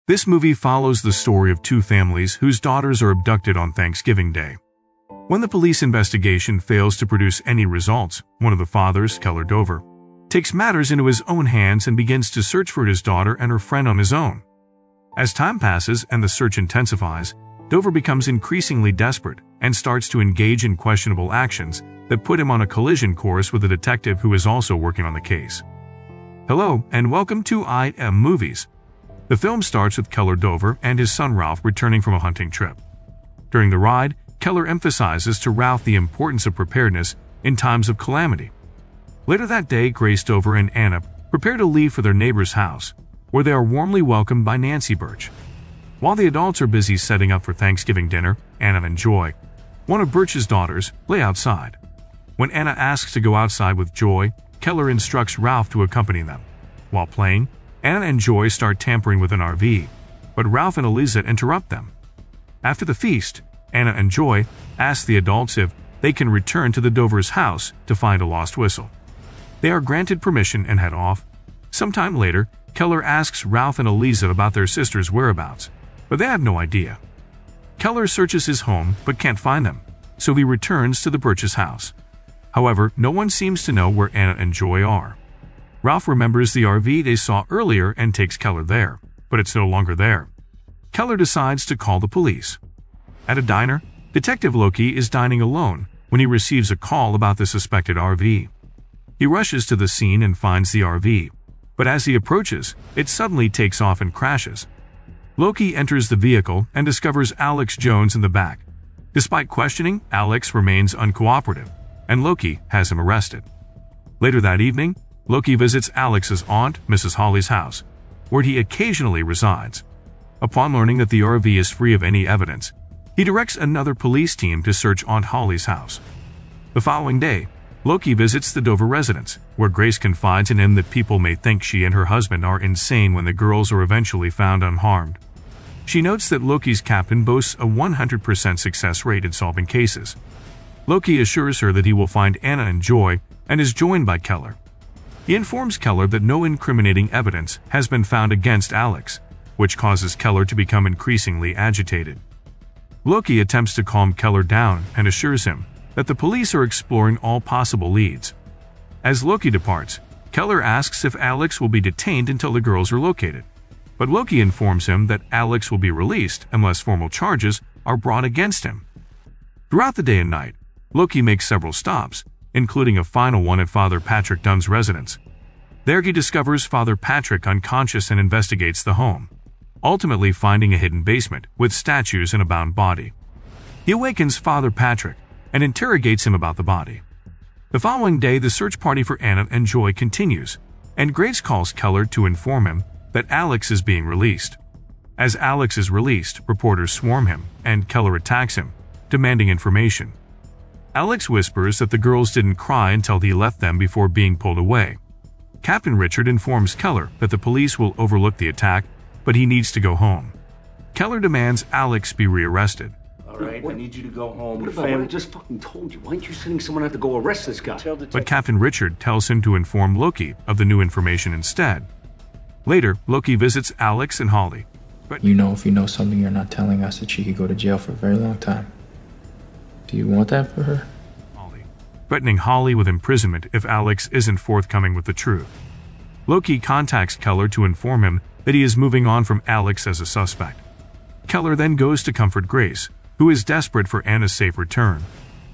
This movie follows the story of two families whose daughters are abducted on Thanksgiving Day. When the police investigation fails to produce any results, one of the fathers, Keller Dover, takes matters into his own hands and begins to search for his daughter and her friend on his own. As time passes and the search intensifies, Dover becomes increasingly desperate and starts to engage in questionable actions that put him on a collision course with a detective who is also working on the case. Hello, and welcome to IM Movies. The film starts with Keller Dover and his son Ralph returning from a hunting trip. During the ride, Keller emphasizes to Ralph the importance of preparedness in times of calamity. Later that day, Grace Dover and Anna prepare to leave for their neighbor's house, where they are warmly welcomed by Nancy Birch. While the adults are busy setting up for Thanksgiving dinner, Anna and Joy, one of Birch's daughters, play outside. When Anna asks to go outside with Joy, Keller instructs Ralph to accompany them. While playing, Anna and Joy start tampering with an RV, but Ralph and Eliza interrupt them. After the feast, Anna and Joy ask the adults if they can return to the Dover's house to find a lost whistle. They are granted permission and head off. Sometime later, Keller asks Ralph and Eliza about their sister's whereabouts, but they have no idea. Keller searches his home but can't find them, so he returns to the Birch's house. However, no one seems to know where Anna and Joy are. Ralph remembers the RV they saw earlier and takes Keller there, but it's no longer there. Keller decides to call the police. At a diner, Detective Loki is dining alone when he receives a call about the suspected RV. He rushes to the scene and finds the RV, but as he approaches, it suddenly takes off and crashes. Loki enters the vehicle and discovers Alex Jones in the back. Despite questioning, Alex remains uncooperative, and Loki has him arrested. Later that evening, Loki visits Alex's aunt, Mrs. Holly's house, where he occasionally resides. Upon learning that the RV is free of any evidence, he directs another police team to search Aunt Holly's house. The following day, Loki visits the Dover residence, where Grace confides in him that people may think she and her husband are insane when the girls are eventually found unharmed. She notes that Loki's captain boasts a 100% success rate in solving cases. Loki assures her that he will find Anna and Joy and is joined by Keller. He informs Keller that no incriminating evidence has been found against Alex, which causes Keller to become increasingly agitated. Loki attempts to calm Keller down and assures him that the police are exploring all possible leads. As Loki departs, Keller asks if Alex will be detained until the girls are located, but Loki informs him that Alex will be released unless formal charges are brought against him. Throughout the day and night, Loki makes several stops, including a final one at Father Patrick Dunn's residence. There he discovers Father Patrick unconscious and investigates the home, ultimately finding a hidden basement with statues and a bound body. He awakens Father Patrick and interrogates him about the body. The following day, the search party for Anna and Joy continues, and Grace calls Keller to inform him that Alex is being released. As Alex is released, reporters swarm him, and Keller attacks him, demanding information. Alex whispers that the girls didn't cry until he left them before being pulled away. Captain Richard informs Keller that the police will overlook the attack, but he needs to go home. Keller demands Alex be rearrested. All right, I need you to go home. What about what I just fucking told you? Why aren't you sending someone out to go arrest this guy? But Captain Richard tells him to inform Loki of the new information instead. Later, Loki visits Alex and Holly. But you know, if you know something you're not telling us, that she could go to jail for a very long time. Do you want that for her? Holly, threatening Holly with imprisonment if Alex isn't forthcoming with the truth. Loki contacts Keller to inform him that he is moving on from Alex as a suspect. Keller then goes to comfort Grace, who is desperate for Anna's safe return.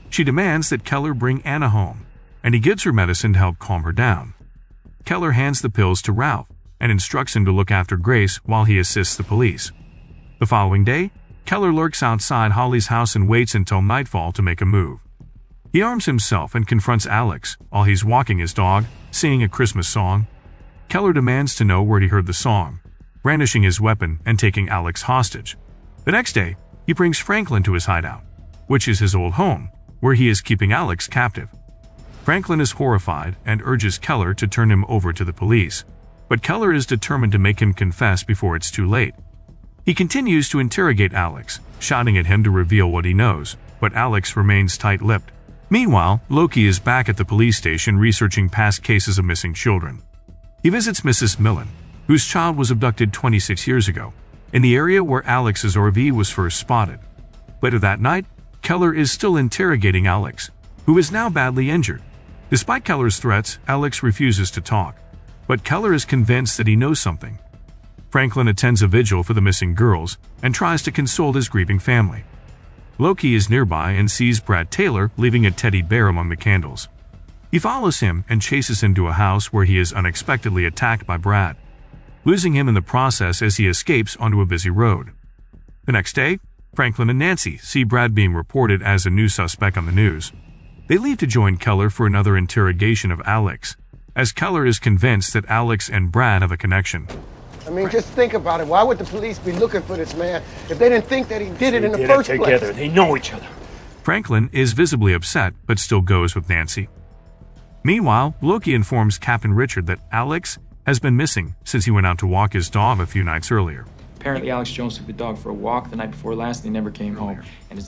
She demands that Keller bring Anna home, and he gives her medicine to help calm her down. Keller hands the pills to Ralph and instructs him to look after Grace while he assists the police. The following day, Keller lurks outside Holly's house and waits until nightfall to make a move. He arms himself and confronts Alex while he's walking his dog, singing a Christmas song. Keller demands to know where he heard the song, brandishing his weapon and taking Alex hostage. The next day, he brings Franklin to his hideout, which is his old home, where he is keeping Alex captive. Franklin is horrified and urges Keller to turn him over to the police, but Keller is determined to make him confess before it's too late. He continues to interrogate Alex, shouting at him to reveal what he knows, but Alex remains tight-lipped. Meanwhile, Loki is back at the police station researching past cases of missing children. He visits Mrs. Millen, whose child was abducted 26 years ago, in the area where Alex's RV was first spotted. Later that night, Keller is still interrogating Alex, who is now badly injured. Despite Keller's threats, Alex refuses to talk, but Keller is convinced that he knows something. Franklin attends a vigil for the missing girls and tries to console his grieving family. Loki is nearby and sees Brad Taylor leaving a teddy bear among the candles. He follows him and chases him to a house where he is unexpectedly attacked by Brad, losing him in the process as he escapes onto a busy road. The next day, Franklin and Nancy see Brad being reported as a new suspect on the news. They leave to join Keller for another interrogation of Alex, as Keller is convinced that Alex and Brad have a connection. I mean, just think about it. Why would the police be looking for this man if they didn't think that he did it in the first place? Together. They know each other. Franklin is visibly upset, but still goes with Nancy. Meanwhile, Loki informs Captain Richard that Alex has been missing since he went out to walk his dog a few nights earlier. Apparently, Alex Jones took the dog for a walk the night before last and he never came home.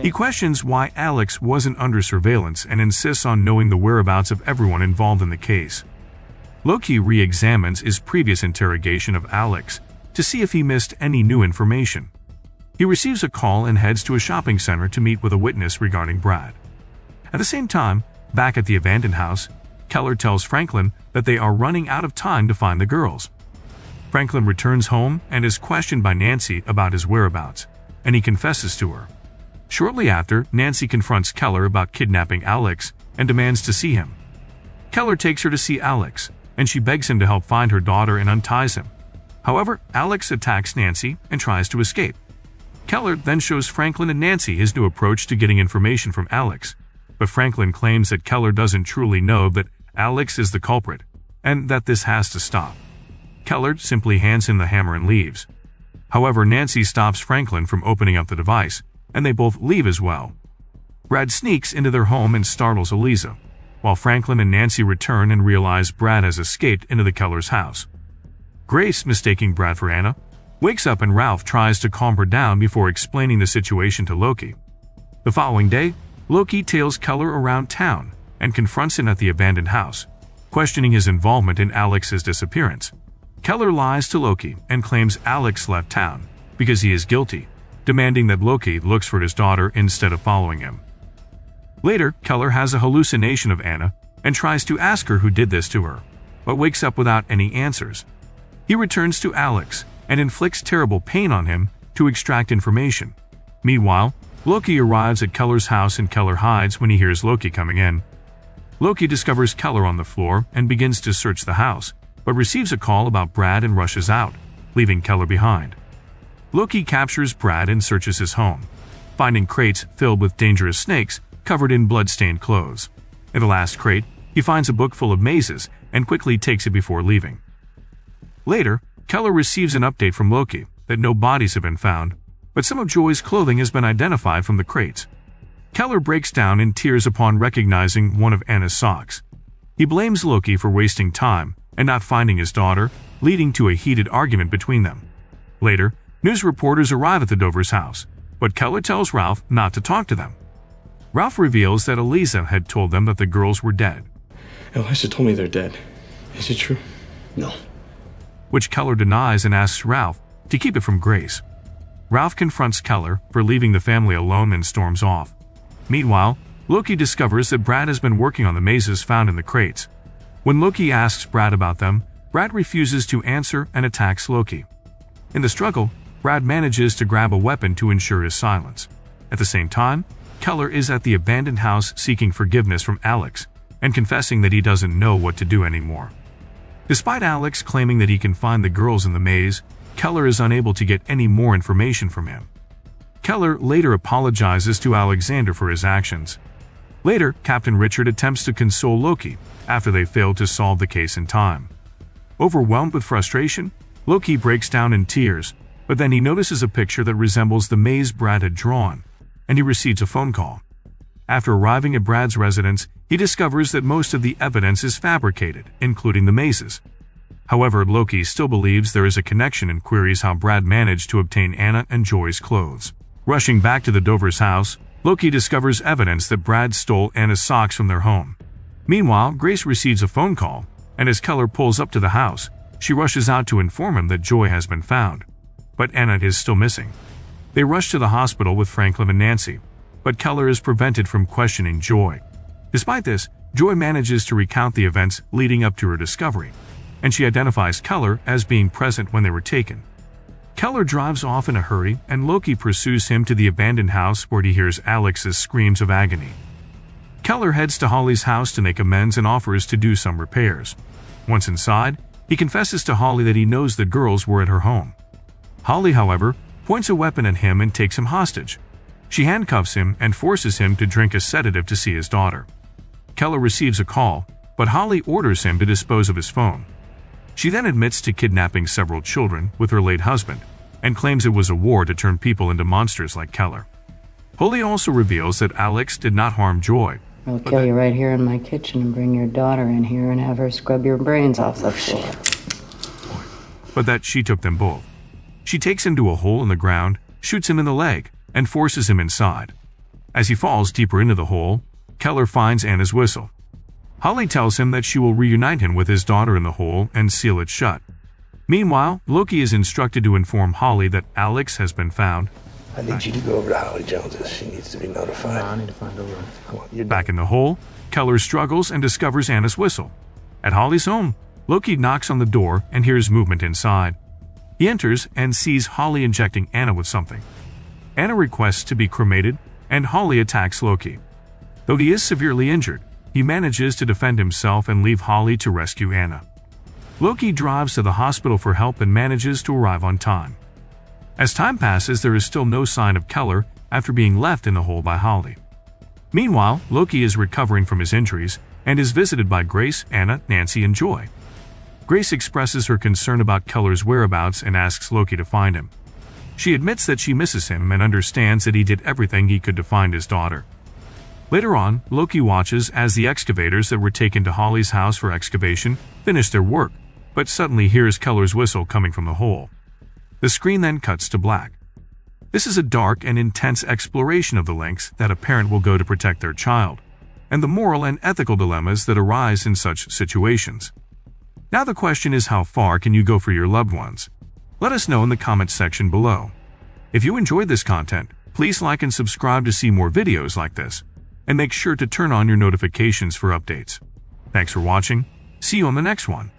He questions why Alex wasn't under surveillance and insists on knowing the whereabouts of everyone involved in the case. Loki re-examines his previous interrogation of Alex to see if he missed any new information. He receives a call and heads to a shopping center to meet with a witness regarding Brad. At the same time, back at the abandoned house, Keller tells Franklin that they are running out of time to find the girls. Franklin returns home and is questioned by Nancy about his whereabouts, and he confesses to her. Shortly after, Nancy confronts Keller about kidnapping Alex and demands to see him. Keller takes her to see Alex, and she begs him to help find her daughter and unties him. However, Alex attacks Nancy and tries to escape. Keller then shows Franklin and Nancy his new approach to getting information from Alex, but Franklin claims that Keller doesn't truly know that Alex is the culprit, and that this has to stop. Keller simply hands him the hammer and leaves. However, Nancy stops Franklin from opening up the device, and they both leave as well. Brad sneaks into their home and startles Eliza, while Franklin and Nancy return and realize Brad has escaped into the Keller's house. Grace, mistaking Brad for Anna, wakes up and Ralph tries to calm her down before explaining the situation to Loki. The following day, Loki tails Keller around town and confronts him at the abandoned house, questioning his involvement in Alex's disappearance. Keller lies to Loki and claims Alex left town because he is guilty, demanding that Loki looks for his daughter instead of following him. Later, Keller has a hallucination of Anna and tries to ask her who did this to her, but wakes up without any answers. He returns to Alex and inflicts terrible pain on him to extract information. Meanwhile, Loki arrives at Keller's house and Keller hides when he hears Loki coming in. Loki discovers Keller on the floor and begins to search the house, but receives a call about Brad and rushes out, leaving Keller behind. Loki captures Brad and searches his home, finding crates filled with dangerous snakes covered in blood-stained clothes. In the last crate, he finds a book full of mazes and quickly takes it before leaving. Later, Keller receives an update from Loki that no bodies have been found, but some of Joy's clothing has been identified from the crates. Keller breaks down in tears upon recognizing one of Anna's socks. He blames Loki for wasting time and not finding his daughter, leading to a heated argument between them. Later, news reporters arrive at the Dover's house, but Keller tells Ralph not to talk to them. Ralph reveals that Eliza had told them that the girls were dead. Eliza told me they're dead. Is it true? No. Which Keller denies and asks Ralph to keep it from Grace. Ralph confronts Keller for leaving the family alone and storms off. Meanwhile, Loki discovers that Brad has been working on the mazes found in the crates. When Loki asks Brad about them, Brad refuses to answer and attacks Loki. In the struggle, Brad manages to grab a weapon to ensure his silence. At the same time, Keller is at the abandoned house seeking forgiveness from Alex and confessing that he doesn't know what to do anymore. Despite Alex claiming that he can find the girls in the maze, Keller is unable to get any more information from him. Keller later apologizes to Alexander for his actions. Later, Captain Richard attempts to console Loki after they fail to solve the case in time. Overwhelmed with frustration, Loki breaks down in tears, but then he notices a picture that resembles the maze Brad had drawn, and he receives a phone call. After arriving at Brad's residence, he discovers that most of the evidence is fabricated, including the mazes. However, Loki still believes there is a connection and queries how Brad managed to obtain Anna and Joy's clothes. Rushing back to the Dover's house, Loki discovers evidence that Brad stole Anna's socks from their home. Meanwhile, Grace receives a phone call, and as Keller pulls up to the house, she rushes out to inform him that Joy has been found. but Anna is still missing. They rush to the hospital with Franklin and Nancy, but Keller is prevented from questioning Joy. Despite this, Joy manages to recount the events leading up to her discovery, and she identifies Keller as being present when they were taken. Keller drives off in a hurry, and Loki pursues him to the abandoned house where he hears Alex's screams of agony. Keller heads to Holly's house to make amends and offers to do some repairs. Once inside, he confesses to Holly that he knows the girls were at her home. Holly, however, points a weapon at him and takes him hostage. She handcuffs him and forces him to drink a sedative to see his daughter. Keller receives a call, but Holly orders him to dispose of his phone. She then admits to kidnapping several children with her late husband and claims it was a war to turn people into monsters like Keller. Holly also reveals that Alex did not harm Joy. I'll kill you right here in my kitchen and bring your daughter in here and have her scrub your brains off the floor. But that she took them both. She takes him to a hole in the ground, shoots him in the leg, and forces him inside. As he falls deeper into the hole, Keller finds Anna's whistle. Holly tells him that she will reunite him with his daughter in the hole and seal it shut. Meanwhile, Loki is instructed to inform Holly that Alex has been found. I need you to go over to Holly Jones's. She needs to be notified. I need to find over. Come on, you're Back in the hole, Keller struggles and discovers Anna's whistle. At Holly's home, Loki knocks on the door and hears movement inside. He enters and sees Holly injecting Anna with something. Anna requests to be cremated, and Holly attacks Loki. Though he is severely injured, he manages to defend himself and leave Holly to rescue Anna. Loki drives to the hospital for help and manages to arrive on time. As time passes, there is still no sign of Keller after being left in the hole by Holly. Meanwhile, Loki is recovering from his injuries and is visited by Grace, Anna, Nancy, and Joy. Grace expresses her concern about Keller's whereabouts and asks Loki to find him. She admits that she misses him and understands that he did everything he could to find his daughter. Later on, Loki watches as the excavators that were taken to Holly's house for excavation finish their work, but suddenly hears Keller's whistle coming from the hole. The screen then cuts to black. This is a dark and intense exploration of the lengths that a parent will go to protect their child, and the moral and ethical dilemmas that arise in such situations. Now the question is, how far can you go for your loved ones? Let us know in the comments section below. If you enjoyed this content, please like and subscribe to see more videos like this, and make sure to turn on your notifications for updates. Thanks for watching. See you on the next one.